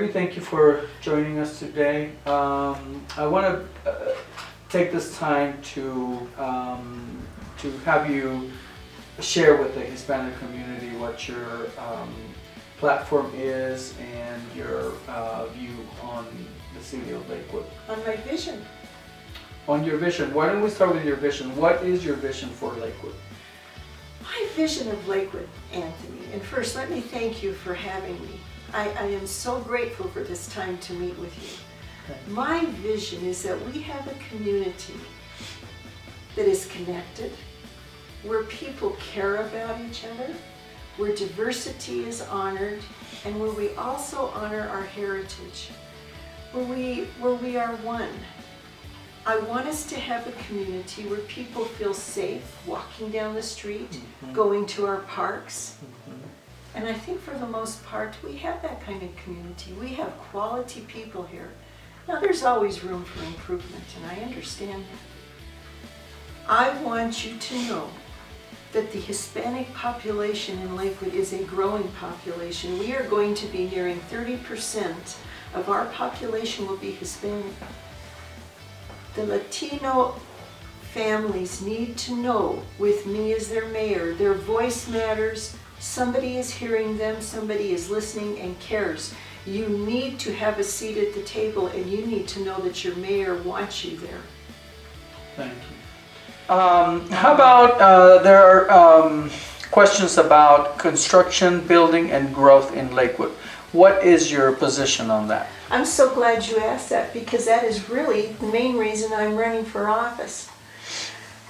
Ramey, thank you for joining us today. I want to take this time to have you share with the Hispanic community what your platform is and your view on the city of Lakewood. On my vision. On your vision. Why don't we start with your vision? What is your vision for Lakewood? My vision of Lakewood, Anthony, and first let me thank you for having me. I am so grateful for this time to meet with you. Okay. My vision is that we have a community that is connected, where people care about each other, where diversity is honored, and where we also honor our heritage, where we are one. I want us to have a community where people feel safe walking down the street, going to our parks. And I think for the most part, we have that kind of community. We have quality people here. Now there's always room for improvement, and I understand that. I want you to know that the Hispanic population in Lakewood is a growing population. We are going to be nearing 30% of our population will be Hispanic. The Latino families need to know, with me as their mayor, their voice matters. Somebody is hearing them, somebody is listening and cares. You need to have a seat at the table, and you need to know that your mayor wants you there. Thank you. How about there are questions about construction, building, and growth in Lakewood. What is your position on that? I'm so glad you asked that, because that is really the main reason I'm running for office.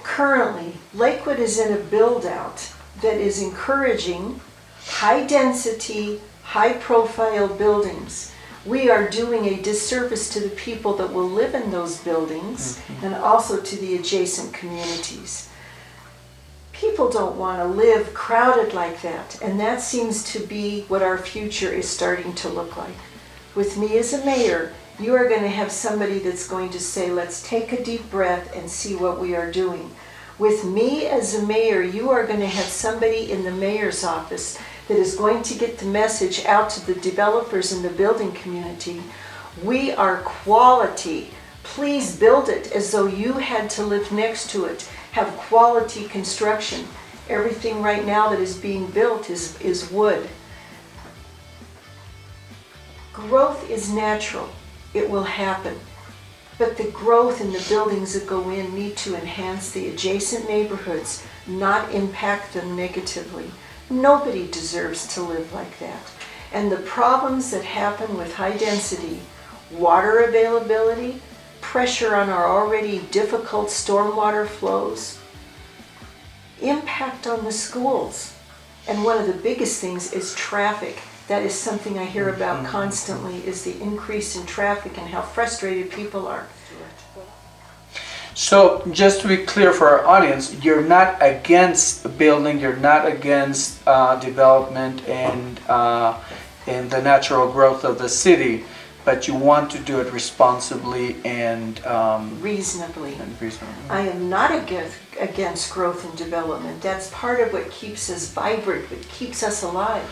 Currently, Lakewood is in a build-out that is encouraging high-density, high-profile buildings. We are doing a disservice to the people that will live in those buildings and also to the adjacent communities. People don't want to live crowded like that, and that seems to be what our future is starting to look like. With me as a mayor, you are going to have somebody that's going to say, let's take a deep breath and see what we are doing. With me as a mayor, you are going to have somebody in the mayor's office that is going to get the message out to the developers in the building community. We are quality. Please build it as though you had to live next to it. Have quality construction. Everything right now that is being built is wood. Growth is natural. It will happen. But the growth in the buildings that go in need to enhance the adjacent neighborhoods, not impact them negatively. Nobody deserves to live like that. And the problems that happen with high density, water availability, pressure on our already difficult stormwater flows, impact on the schools. And one of the biggest things is traffic. That is something I hear about constantly, is the increase in traffic and how frustrated people are. So just to be clear for our audience, you're not against building, you're not against development and the natural growth of the city, but you want to do it responsibly and reasonably. reasonably. I am not against growth and development. That's part of what keeps us vibrant, what keeps us alive.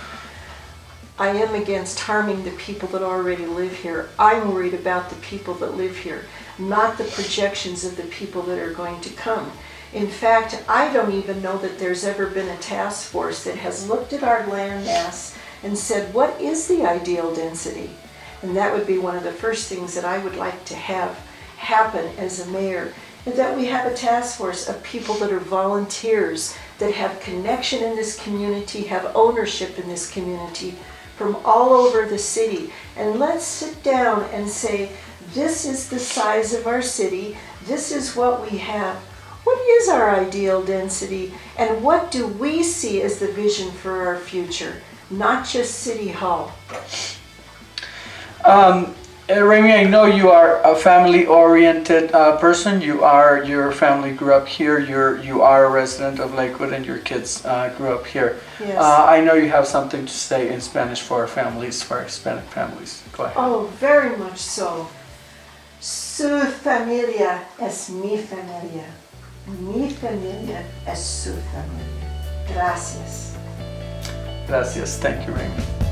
I am against harming the people that already live here. I'm worried about the people that live here, not the projections of the people that are going to come. In fact, I don't even know that there's ever been a task force that has looked at our land mass and said, what is the ideal density? And that would be one of the first things that I would like to have happen as a mayor, is that we have a task force of people that are volunteers, that have connection in this community, have ownership in this community, from all over the city. And let's sit down and say, this is the size of our city, this is what we have. What is our ideal density? And what do we see as the vision for our future? Not just City Hall. Ramey, I know you are a family-oriented person. Your family grew up here. You are a resident of Lakewood, and your kids grew up here. Yes. I know you have something to say in Spanish for our families, for our Hispanic families. Go ahead. Oh, very much so. Su familia es mi familia. Mi familia es su familia. Gracias. Gracias. Thank you, Ramey.